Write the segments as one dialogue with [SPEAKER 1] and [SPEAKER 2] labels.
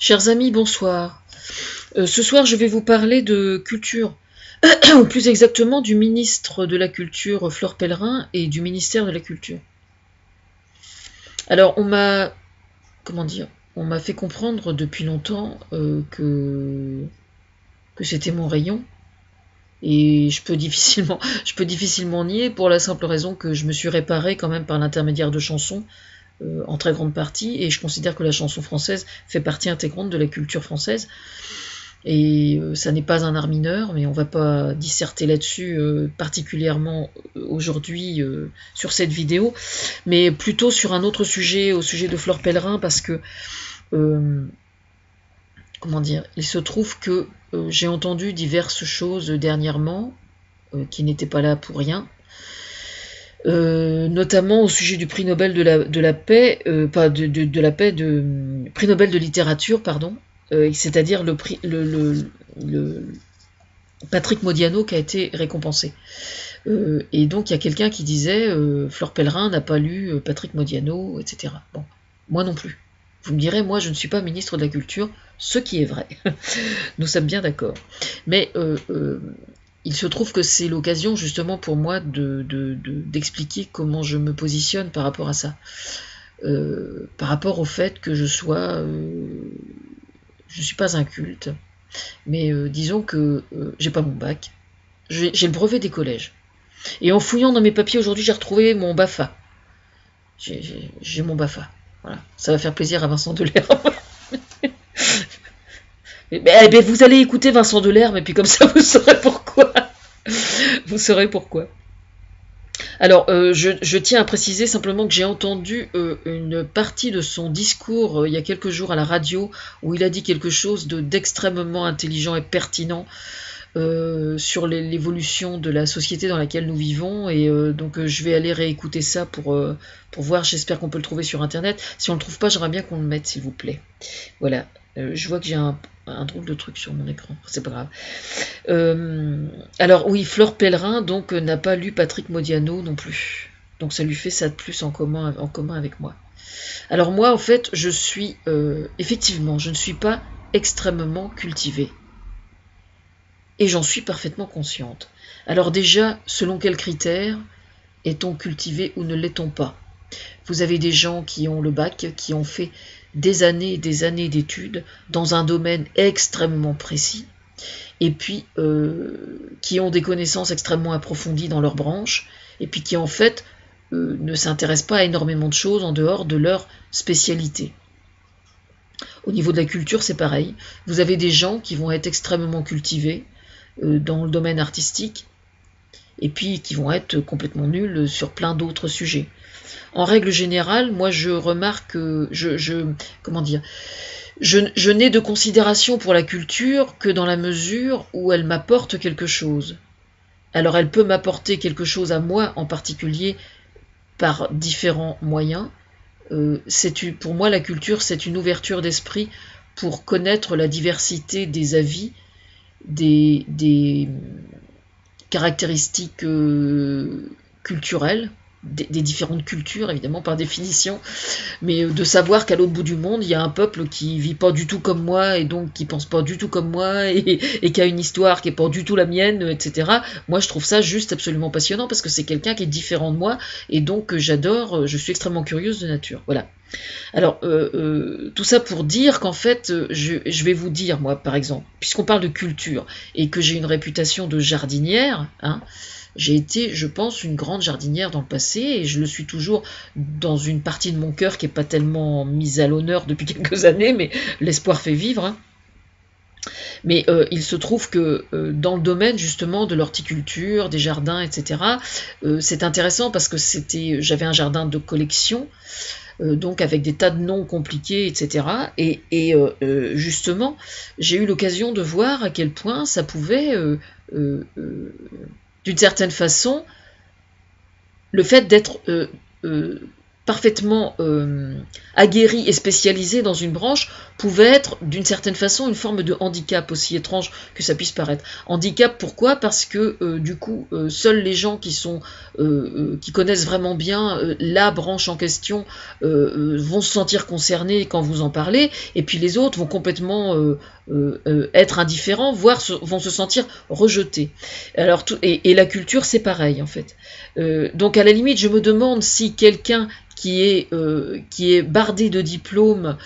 [SPEAKER 1] Chers amis, bonsoir. Ce soir, je vais vous parler de culture, ou plus exactement du ministre de la Culture, Fleur Pellerin, et du ministère de la Culture. Alors, comment dire, on m'a fait comprendre depuis longtemps que c'était mon rayon, et je peux difficilement nier pour la simple raison que je me suis réparée quand même par l'intermédiaire de chansons, en très grande partie, et je considère que la chanson française fait partie intégrante de la culture française. Et ça n'est pas un art mineur, mais on ne va pas disserter là-dessus particulièrement aujourd'hui sur cette vidéo, mais plutôt sur un autre sujet, au sujet de Fleur Pellerin, parce que, comment dire, il se trouve que j'ai entendu diverses choses dernièrement qui n'étaient pas là pour rien, notamment au sujet du prix Nobel de la paix, prix Nobel de littérature, pardon, c'est-à-dire le Patrick Modiano qui a été récompensé. Et donc il y a quelqu'un qui disait Fleur Pellerin n'a pas lu Patrick Modiano, etc. Bon, moi non plus. Vous me direz, moi je ne suis pas ministre de la Culture, ce qui est vrai. Nous sommes bien d'accord. Mais il se trouve que c'est l'occasion justement pour moi d'expliquer comment je me positionne par rapport à ça. Par rapport au fait que je suis pas un culte, mais disons que j'ai pas mon bac, j'ai le brevet des collèges. Et en fouillant dans mes papiers aujourd'hui, j'ai retrouvé mon BAFA. J'ai mon BAFA. Voilà. Ça va faire plaisir à Vincent Delerme. Mais vous allez écouter Vincent Delerme, et puis comme ça vous saurez pourquoi. Vous saurez pourquoi. Alors, je tiens à préciser simplement que j'ai entendu une partie de son discours il y a quelques jours à la radio, où il a dit quelque chose d'extrêmement intelligent et pertinent sur l'évolution de la société dans laquelle nous vivons, et donc je vais aller réécouter ça pour voir. J'espère qu'on peut le trouver sur internet. Si on le trouve pas, j'aimerais bien qu'on le mette, s'il vous plaît. Voilà. Je vois que j'ai un drôle de truc sur mon écran, c'est pas grave. Alors oui, Fleur Pellerin donc n'a pas lu Patrick Modiano non plus, donc ça lui fait ça de plus en commun avec moi. Alors moi, en fait, je suis effectivement, je ne suis pas extrêmement cultivée, et j'en suis parfaitement consciente. Alors déjà, selon quels critères est-on cultivé ou ne l'est-on pas? Vous avez des gens qui ont le bac, qui ont fait des années et des années d'études dans un domaine extrêmement précis, et puis qui ont des connaissances extrêmement approfondies dans leur branche, et puis qui en fait ne s'intéressent pas à énormément de choses en dehors de leur spécialité. Au niveau de la culture, c'est pareil. Vous avez des gens qui vont être extrêmement cultivés dans le domaine artistique, et puis qui vont être complètement nuls sur plein d'autres sujets. En règle générale, moi je remarque que comment dire, je n'ai de considération pour la culture que dans la mesure où elle m'apporte quelque chose. Alors elle peut m'apporter quelque chose à moi en particulier par différents moyens. Pour moi, la culture, c'est une ouverture d'esprit pour connaître la diversité des avis, des caractéristiques culturelles, des différentes cultures, évidemment, par définition, mais de savoir qu'à l'autre bout du monde, il y a un peuple qui vit pas du tout comme moi, et donc qui pense pas du tout comme moi, et qui a une histoire qui est pas du tout la mienne, etc. Moi, je trouve ça juste absolument passionnant, parce que c'est quelqu'un qui est différent de moi, et donc j'adore, je suis extrêmement curieuse de nature. Voilà. Alors, tout ça pour dire qu'en fait, je vais vous dire, moi, par exemple, puisqu'on parle de culture, et que j'ai une réputation de jardinière, hein, j'ai été, je pense, une grande jardinière dans le passé, et je le suis toujours dans une partie de mon cœur qui n'est pas tellement mise à l'honneur depuis quelques années, mais l'espoir fait vivre, hein. Mais il se trouve que dans le domaine justement de l'horticulture, des jardins, etc., c'est intéressant parce que j'avais un jardin de collection, donc avec des tas de noms compliqués, etc. Et justement, j'ai eu l'occasion de voir à quel point ça pouvait, d'une certaine façon, le fait d'être parfaitement aguerri et spécialisé dans une branche pouvait être d'une certaine façon une forme de handicap, aussi étrange que ça puisse paraître. Handicap, pourquoi? Parce que du coup, seuls les gens qui connaissent vraiment bien la branche en question vont se sentir concernés quand vous en parlez, et puis les autres vont complètement être indifférents, voire vont se sentir rejetés. Alors, et la culture, c'est pareil en fait. Donc à la limite, je me demande si quelqu'un qui est bardé de diplômes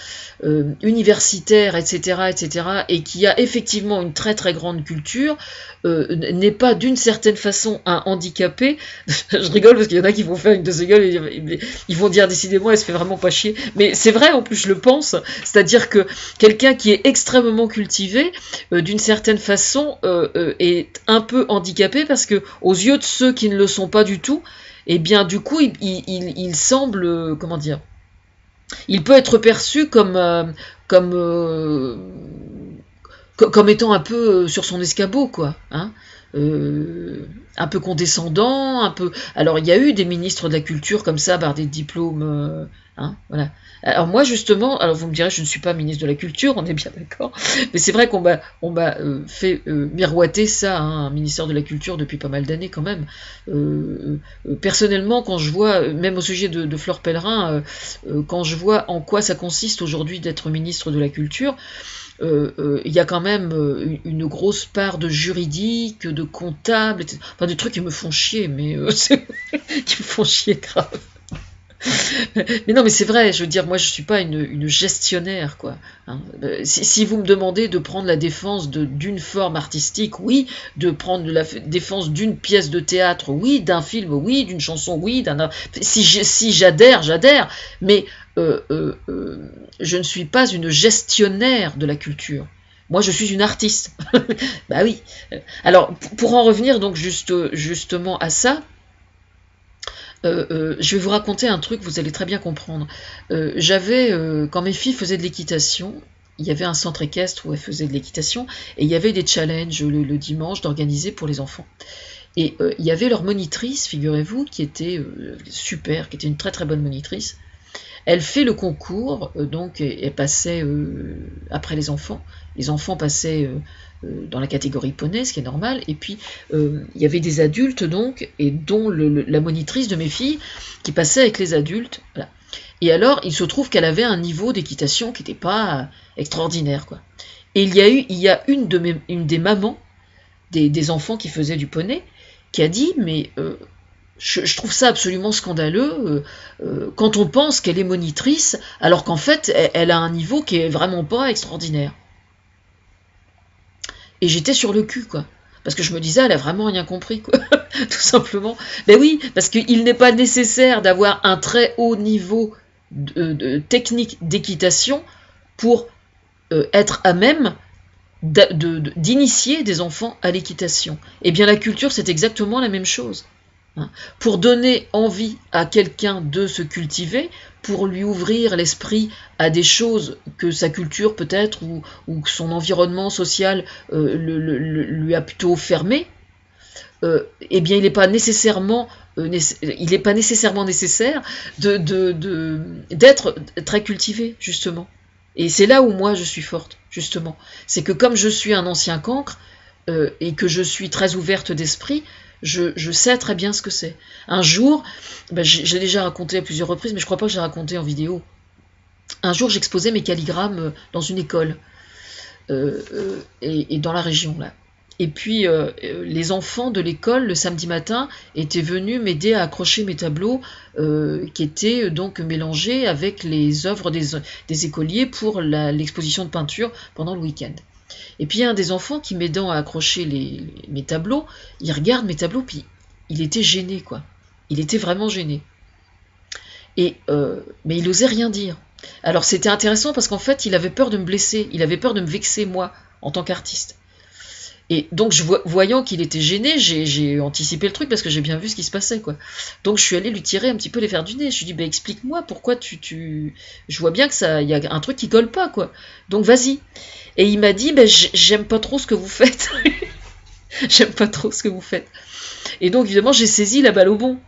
[SPEAKER 1] universitaires, etc., et qui a effectivement une très très grande culture, n'est pas d'une certaine façon un handicapé. Je rigole parce qu'il y en a qui vont faire une de ces gueules, et ils vont dire décidément elle se fait vraiment pas chier. Mais c'est vrai, en plus je le pense, c'est-à-dire que quelqu'un qui est extrêmement cultivé, d'une certaine façon, est un peu handicapé parce que aux yeux de ceux qui ne le sont pas du tout, et bien du coup il semble, comment dire, il peut être perçu comme étant un peu sur son escabeau, quoi, hein, un peu condescendant, un peu. Alors il y a eu des ministres de la culture comme ça, par des diplômes, hein, voilà. Alors moi justement, alors vous me direz, je ne suis pas ministre de la culture, on est bien d'accord, mais c'est vrai qu'on m'a fait miroiter ça, hein, un ministère de la culture depuis pas mal d'années quand même. Personnellement, quand je vois, même au sujet de Fleur Pellerin, quand je vois en quoi ça consiste aujourd'hui d'être ministre de la culture, il y a quand même une grosse part de juridique, de comptable, etc. Enfin des trucs qui me font chier, mais qui me font chier grave. Mais non, mais c'est vrai, je veux dire, moi je suis pas une gestionnaire, quoi, hein. Si vous me demandez de prendre la défense d'une forme artistique, oui, de prendre la défense d'une pièce de théâtre, oui, d'un film, oui, d'une chanson, oui, si j'adhère, mais je ne suis pas une gestionnaire de la culture. Moi, je suis une artiste. Bah oui. Alors, pour en revenir donc justement à ça, je vais vous raconter un truc, vous allez très bien comprendre. Quand mes filles faisaient de l'équitation, il y avait un centre équestre où elles faisaient de l'équitation, et il y avait des challenges le dimanche d'organiser pour les enfants. Et il y avait leur monitrice, figurez-vous, qui était super, qui était une très très bonne monitrice. Elle fait le concours, donc elle passait après les enfants. Les enfants passaient dans la catégorie poney, ce qui est normal. Et puis il y avait des adultes donc, et dont la monitrice de mes filles qui passait avec les adultes. Voilà. Et alors il se trouve qu'elle avait un niveau d'équitation qui n'était pas extraordinaire, quoi. Et il y a une des mamans des enfants qui faisaient du poney qui a dit mais je trouve ça absolument scandaleux quand on pense qu'elle est monitrice, alors qu'en fait, elle a un niveau qui est vraiment pas extraordinaire. Et j'étais sur le cul, quoi. Parce que je me disais, elle a vraiment rien compris, quoi. Tout simplement. Mais oui, parce qu'il n'est pas nécessaire d'avoir un très haut niveau de technique d'équitation pour être à même d'initier des enfants à l'équitation. Eh bien, la culture, c'est exactement la même chose. Pour donner envie à quelqu'un de se cultiver, pour lui ouvrir l'esprit à des choses que sa culture peut-être ou que son environnement social lui a plutôt fermé, eh bien il n'est pas nécessairement nécessaire d'être très cultivé, justement. Et c'est là où moi je suis forte, justement. C'est que comme je suis un ancien cancre et que je suis très ouverte d'esprit, je sais très bien ce que c'est. Un jour, je l'ai déjà raconté à plusieurs reprises, mais je crois pas que je l'ai raconté en vidéo. Un jour, j'exposais mes calligrammes dans une école, et dans la région, là. Et puis, les enfants de l'école, le samedi matin, étaient venus m'aider à accrocher mes tableaux, qui étaient donc mélangés avec les œuvres des écoliers pour l'exposition de peinture pendant le week-end. Et puis il y a un des enfants qui m'aidant à accrocher mes tableaux, il regarde mes tableaux, puis il était gêné, quoi. Il était vraiment gêné. Mais il n'osait rien dire. Alors c'était intéressant parce qu'en fait, il avait peur de me blesser, il avait peur de me vexer, moi, en tant qu'artiste. Et donc, voyant qu'il était gêné, j'ai anticipé le truc parce que j'ai bien vu ce qui se passait, quoi. Donc je suis allée lui tirer un petit peu les fers du nez. Je lui ai dit, explique-moi pourquoi je vois bien que il y a un truc qui colle pas, quoi. Donc vas-y. Et il m'a dit, j'aime pas trop ce que vous faites. J'aime pas trop ce que vous faites. Et donc, évidemment, j'ai saisi la balle au bond.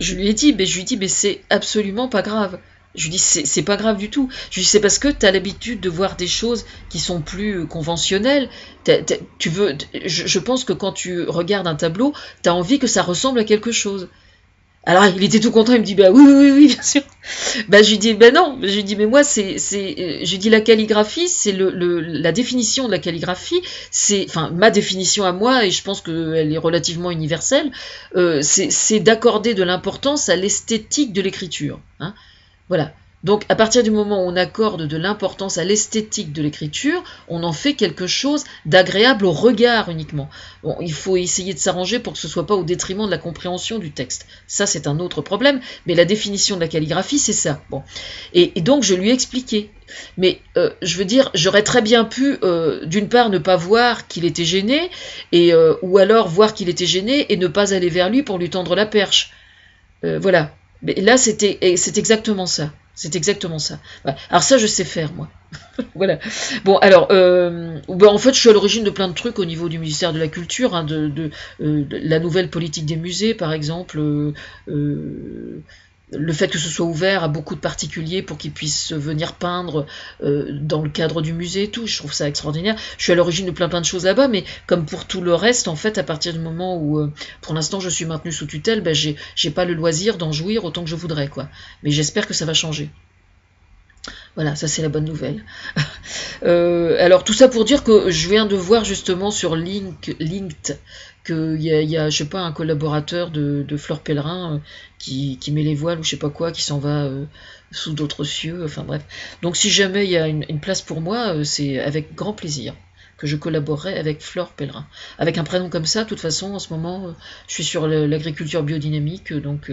[SPEAKER 1] Je lui ai dit, mais je lui dis, mais c'est absolument pas grave. Je lui dis, c'est pas grave du tout. Je lui dis, c'est parce que tu as l'habitude de voir des choses qui sont plus conventionnelles. Tu veux, je pense que quand tu regardes un tableau, tu as envie que ça ressemble à quelque chose. Alors il était tout content, il me dit bah oui oui oui, oui bien sûr. Bah je lui dis ben non, je lui dis mais moi je lui dis la calligraphie c'est la définition de la calligraphie, c'est enfin ma définition à moi et je pense qu'elle est relativement universelle, c'est d'accorder de l'importance à l'esthétique de l'écriture, hein. Voilà. Donc à partir du moment où on accorde de l'importance à l'esthétique de l'écriture, on en fait quelque chose d'agréable au regard uniquement. Bon, il faut essayer de s'arranger pour que ce ne soit pas au détriment de la compréhension du texte. Ça c'est un autre problème, mais la définition de la calligraphie c'est ça. Bon. Et donc je lui ai expliqué. Mais je veux dire, j'aurais très bien pu, d'une part, ne pas voir qu'il était gêné, ou alors voir qu'il était gêné et ne pas aller vers lui pour lui tendre la perche. Voilà. Mais là, c'est exactement ça. C'est exactement ça. Ouais. Alors ça, je sais faire, moi. Voilà. Bon, alors, en fait, je suis à l'origine de plein de trucs au niveau du ministère de la Culture, hein, de la nouvelle politique des musées, par exemple, le fait que ce soit ouvert à beaucoup de particuliers pour qu'ils puissent venir peindre dans le cadre du musée et tout, je trouve ça extraordinaire. Je suis à l'origine de plein de choses là-bas, mais comme pour tout le reste, en fait, à partir du moment où, pour l'instant, je suis maintenue sous tutelle, ben, j'ai pas le loisir d'en jouir autant que je voudrais, quoi. Mais j'espère que ça va changer. Voilà, ça c'est la bonne nouvelle. Alors tout ça pour dire que je viens de voir justement sur Linked qu'il y a, je sais pas, un collaborateur de Fleur Pellerin qui met les voiles ou je sais pas quoi, qui s'en va sous d'autres cieux, enfin bref. Donc si jamais il y a une place pour moi, c'est avec grand plaisir que je collaborerai avec Fleur Pellerin. Avec un prénom comme ça, de toute façon, en ce moment, je suis sur l'agriculture biodynamique, donc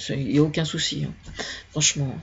[SPEAKER 1] il n'y a aucun souci, hein, franchement.